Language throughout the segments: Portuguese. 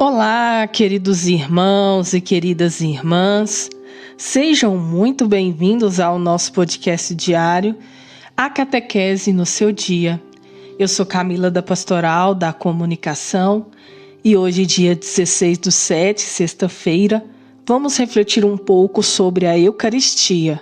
Olá, queridos irmãos e queridas irmãs, sejam muito bem-vindos ao nosso podcast diário, A Catequese no Seu Dia. Eu sou Camila da Pastoral da Comunicação e hoje, dia 16/7, sexta-feira, vamos refletir um pouco sobre a Eucaristia.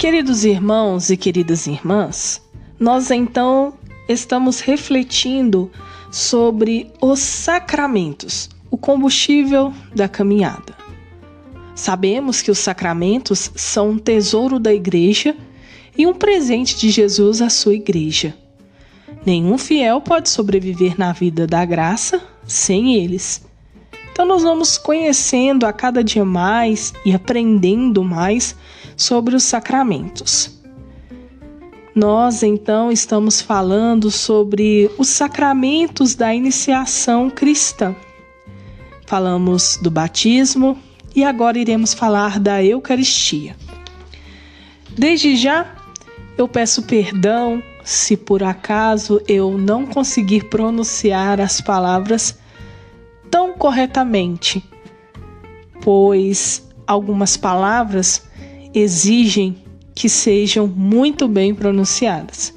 Queridos irmãos e queridas irmãs, nós então estamos refletindo sobre os sacramentos, o combustível da caminhada. Sabemos que os sacramentos são um tesouro da Igreja e um presente de Jesus à sua Igreja. Nenhum fiel pode sobreviver na vida da graça sem eles. Então nós vamos conhecendo a cada dia mais e aprendendo mais sobre os sacramentos. Nós então estamos falando sobre os sacramentos da iniciação cristã. Falamos do batismo e agora iremos falar da Eucaristia. Desde já, eu peço perdão se por acaso eu não conseguir pronunciar as palavras tão corretamente, pois algumas palavras exigem que sejam muito bem pronunciadas.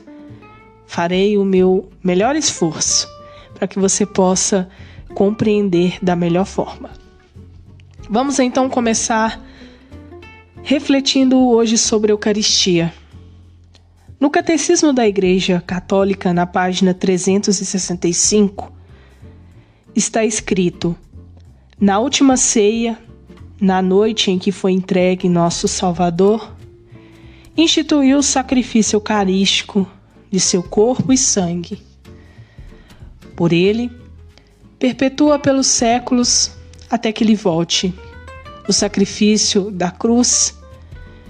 Farei o meu melhor esforço para que você possa compreender da melhor forma. Vamos então começar refletindo hoje sobre a Eucaristia. No Catecismo da Igreja Católica, na página 365, está escrito: na última ceia, na noite em que foi entregue nosso Salvador, instituiu o sacrifício eucarístico de seu corpo e sangue. Por ele, perpetua pelos séculos até que ele volte o sacrifício da cruz,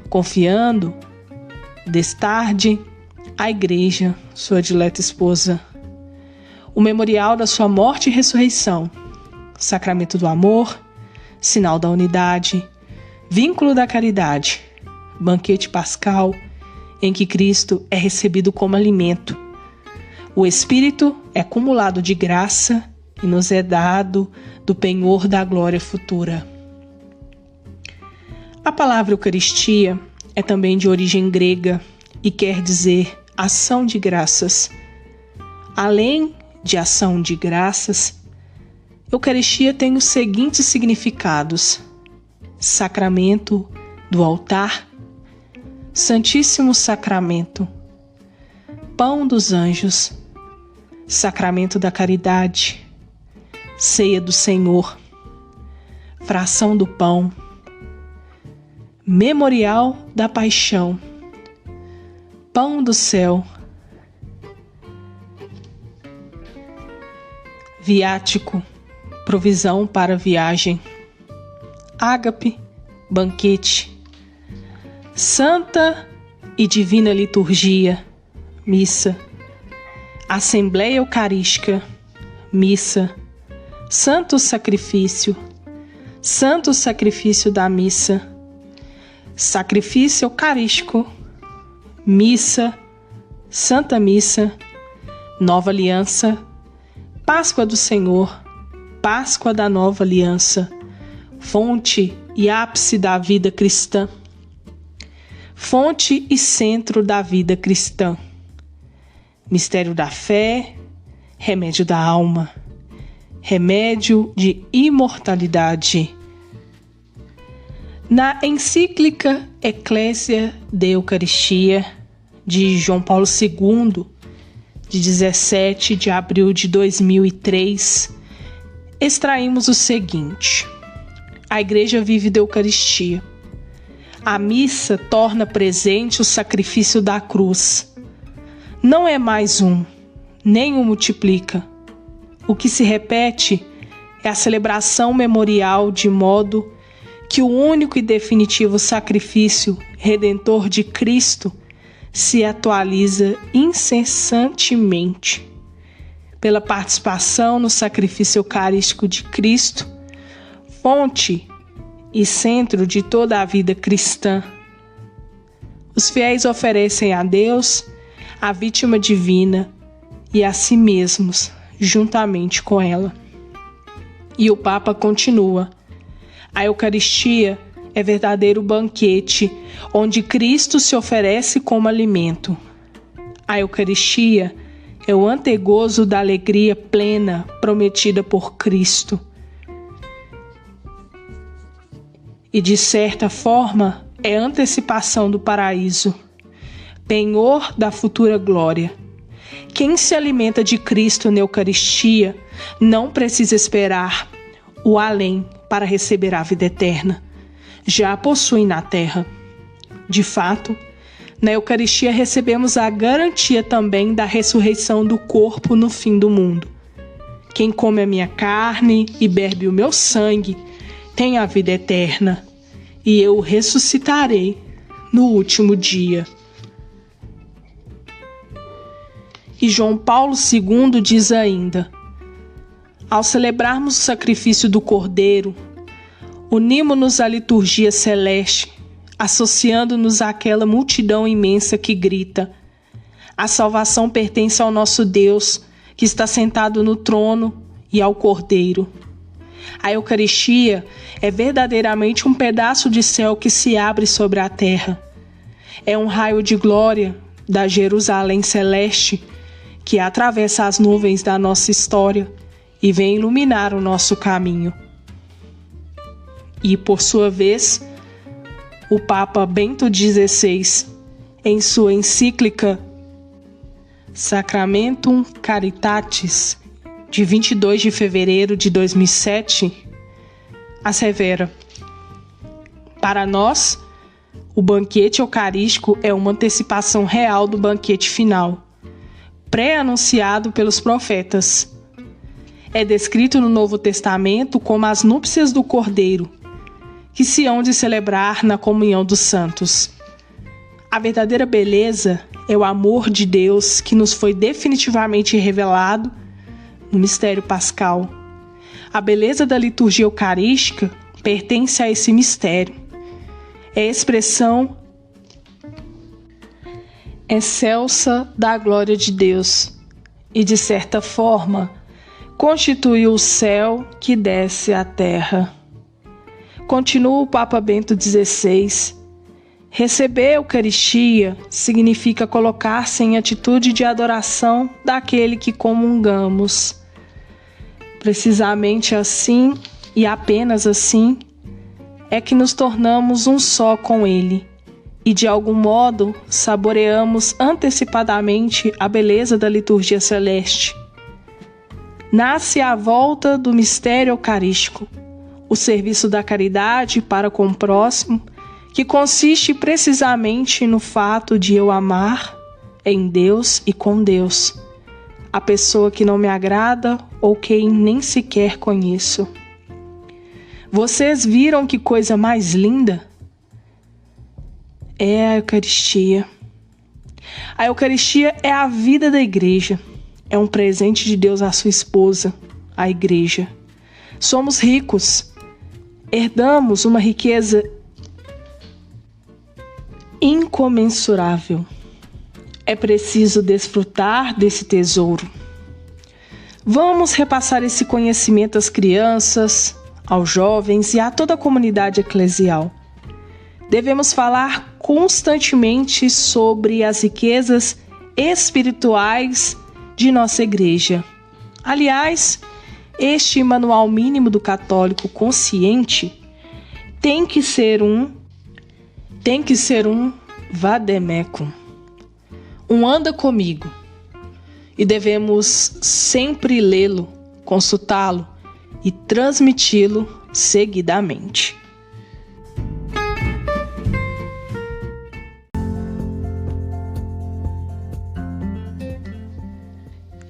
confiando, destarde, à Igreja, sua dileta esposa, o memorial da sua morte e ressurreição, sacramento do amor, sinal da unidade, vínculo da caridade, banquete pascal, em que Cristo é recebido como alimento. O Espírito é cumulado de graça e nos é dado do penhor da glória futura. A palavra Eucaristia é também de origem grega e quer dizer ação de graças. Além de ação de graças, Eucaristia tem os seguintes significados: sacramento do altar, Santíssimo Sacramento, pão dos anjos, sacramento da caridade, ceia do Senhor, fração do pão, memorial da paixão, pão do céu, viático, provisão para viagem, ágape, banquete, santa e divina liturgia, missa, assembleia eucarística, missa, santo sacrifício da missa, sacrifício eucarístico, missa, santa missa, nova aliança, Páscoa do Senhor, Páscoa da nova aliança, fonte e ápice da vida cristã, fonte e centro da vida cristã, mistério da fé, remédio da alma, remédio de imortalidade. Na encíclica Ecclesia de Eucaristia, de João Paulo II, de 17 de abril de 2003, extraímos o seguinte: a Igreja vive da Eucaristia. A missa torna presente o sacrifício da cruz. Não é mais um, nem o multiplica. O que se repete é a celebração memorial, de modo que o único e definitivo sacrifício redentor de Cristo se atualiza incessantemente. Pela participação no sacrifício eucarístico de Cristo, fonte e centro de toda a vida cristã, Os fiéis oferecem a Deus a vítima divina e a si mesmos, juntamente com ela. E o Papa continua: a Eucaristia é verdadeiro banquete, onde Cristo se oferece como alimento. A Eucaristia é o antegozo da alegria plena prometida por Cristo. E, de certa forma, é antecipação do paraíso, penhor da futura glória. Quem se alimenta de Cristo na Eucaristia não precisa esperar o além para receber a vida eterna. Já a possui na terra. De fato, na Eucaristia recebemos a garantia também da ressurreição do corpo no fim do mundo. Quem come a minha carne e bebe o meu sangue tem a vida eterna, e eu o ressuscitarei no último dia. E João Paulo II diz ainda: ao celebrarmos o sacrifício do Cordeiro, unimos-nos à liturgia celeste, associando-nos àquela multidão imensa que grita: a salvação pertence ao nosso Deus, que está sentado no trono, e ao Cordeiro. A Eucaristia é verdadeiramente um pedaço de céu que se abre sobre a terra. É um raio de glória da Jerusalém celeste que atravessa as nuvens da nossa história e vem iluminar o nosso caminho. E, por sua vez, o Papa Bento XVI, em sua encíclica Sacramentum Caritatis, de 22 de fevereiro de 2007, assevera: para nós, o banquete eucarístico é uma antecipação real do banquete final, pré-anunciado pelos profetas. É descrito no Novo Testamento como as núpcias do Cordeiro, que se hão de celebrar na comunhão dos santos. A verdadeira beleza é o amor de Deus que nos foi definitivamente revelado no mistério pascal. A beleza da liturgia eucarística pertence a esse mistério. É a expressão excelsa da glória de Deus e, de certa forma, constitui o céu que desce à terra. Continua o Papa Bento XVI: receber a Eucaristia significa colocar-se em atitude de adoração daquele que comungamos. Precisamente assim, e apenas assim, é que nos tornamos um só com Ele e, de algum modo, saboreamos antecipadamente a beleza da liturgia celeste. Nasce à volta do mistério eucarístico o serviço da caridade para com o próximo, que consiste precisamente no fato de eu amar em Deus e com Deus a pessoa que não me agrada ou quem nem sequer conheço. Vocês viram que coisa mais linda? É a Eucaristia. A Eucaristia é a vida da igreja. É um presente de Deus à sua esposa, a igreja. Somos ricos. Herdamos uma riqueza incomensurável. É preciso desfrutar desse tesouro. Vamos repassar esse conhecimento às crianças, aos jovens e a toda a comunidade eclesial. Devemos falar constantemente sobre as riquezas espirituais de nossa igreja. Aliás, este manual mínimo do católico consciente tem que ser um vademecum, um anda comigo, e devemos sempre lê-lo, consultá-lo e transmiti-lo seguidamente.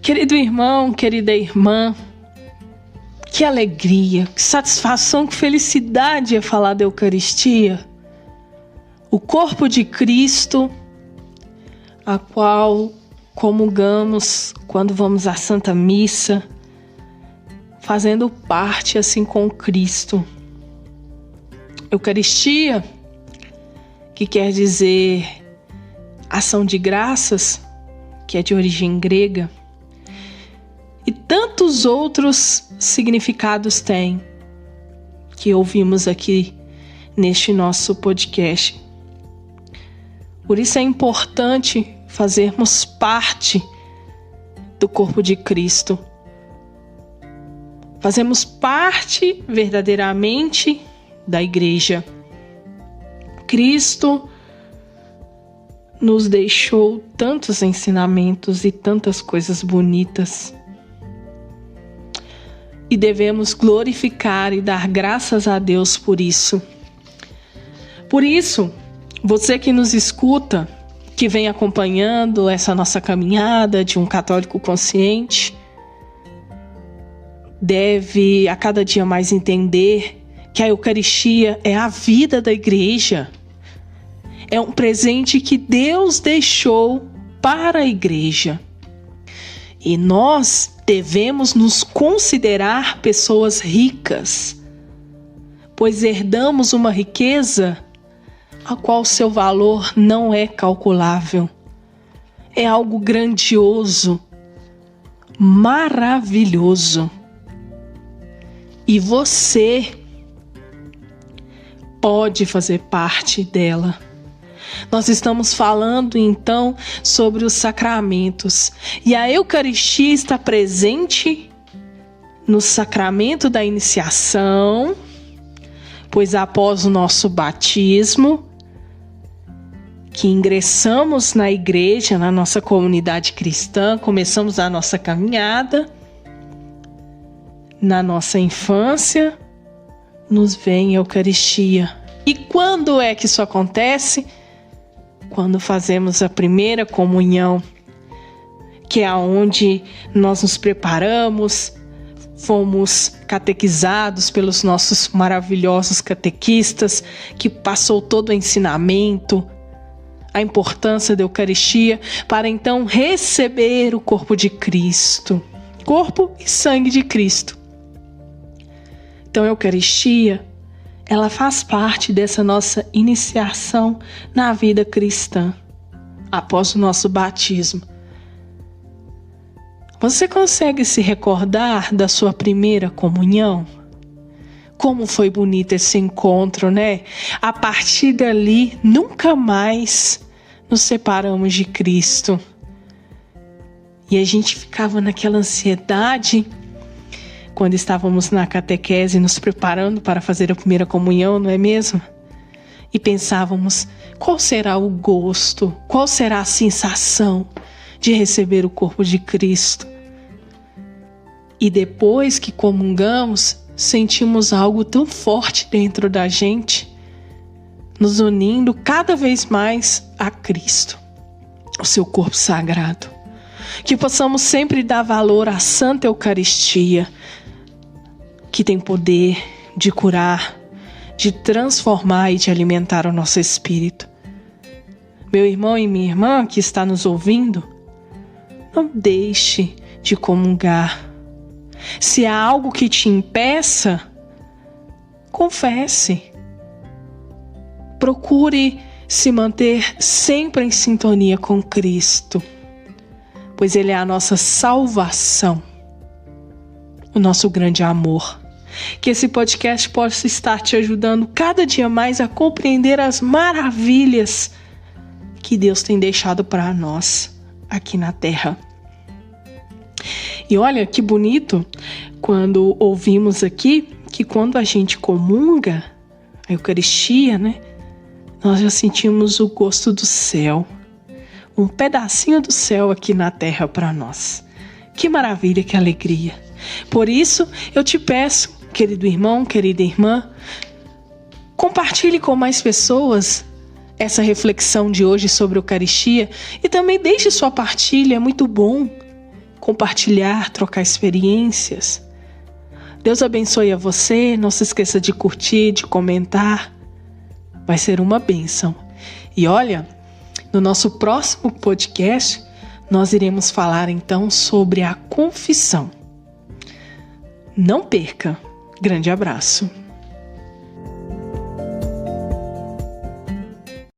Querido irmão, querida irmã, que alegria, que satisfação, que felicidade é falar da Eucaristia, o corpo de Cristo, a qual comungamos quando vamos à Santa Missa, fazendo parte assim com Cristo. Eucaristia, que quer dizer ação de graças, que é de origem grega, e tantos outros significados tem, que ouvimos aqui neste nosso podcast. Por isso é importante fazermos parte do corpo de Cristo. Fazemos parte verdadeiramente da igreja. Cristo nos deixou tantos ensinamentos e tantas coisas bonitas. E devemos glorificar e dar graças a Deus por isso. Por isso, você que nos escuta, que vem acompanhando essa nossa caminhada de um católico consciente, deve a cada dia mais entender que a Eucaristia é a vida da igreja. É um presente que Deus deixou para a igreja. E nós devemos nos considerar pessoas ricas, pois herdamos uma riqueza a qual seu valor não é calculável. É algo grandioso, maravilhoso. E você pode fazer parte dela. Nós estamos falando então sobre os sacramentos. E a Eucaristia está presente no sacramento da iniciação, pois após o nosso batismo, que ingressamos na igreja, na nossa comunidade cristã, começamos a nossa caminhada, na nossa infância, nos vem a Eucaristia. E quando é que isso acontece? Quando fazemos a primeira comunhão, que é onde nós nos preparamos, fomos catequizados pelos nossos maravilhosos catequistas, que passou todo o ensinamento, a importância da Eucaristia, para então receber o corpo de Cristo, corpo e sangue de Cristo. Então a Eucaristia, ela faz parte dessa nossa iniciação na vida cristã, após o nosso batismo. Você consegue se recordar da sua primeira comunhão? Como foi bonito esse encontro, né? A partir dali, nunca mais nos separamos de Cristo. E a gente ficava naquela ansiedade quando estávamos na catequese, nos preparando para fazer a primeira comunhão, não é mesmo? E pensávamos, qual será o gosto, qual será a sensação de receber o corpo de Cristo? E depois que comungamos, sentimos algo tão forte dentro da gente, nos unindo cada vez mais a Cristo, o seu corpo sagrado. Que possamos sempre dar valor à Santa Eucaristia, que tem poder de curar, de transformar e de alimentar o nosso espírito. Meu irmão e minha irmã que está nos ouvindo, não deixe de comungar. Se há algo que te impeça, confesse. Procure se manter sempre em sintonia com Cristo, pois Ele é a nossa salvação, o nosso grande amor. Que esse podcast possa estar te ajudando cada dia mais a compreender as maravilhas que Deus tem deixado para nós aqui na Terra. E olha que bonito quando ouvimos aqui que quando a gente comunga a Eucaristia, né, nós já sentimos o gosto do céu, um pedacinho do céu aqui na Terra para nós. Que maravilha, que alegria! Por isso eu te peço, querido irmão, querida irmã, compartilhe com mais pessoas essa reflexão de hoje sobre a Eucaristia e também deixe sua partilha, é muito bom compartilhar, trocar experiências. Deus abençoe a você, não se esqueça de curtir, de comentar, vai ser uma bênção. E olha, no nosso próximo podcast, nós iremos falar então sobre a confissão. Não perca! Grande abraço!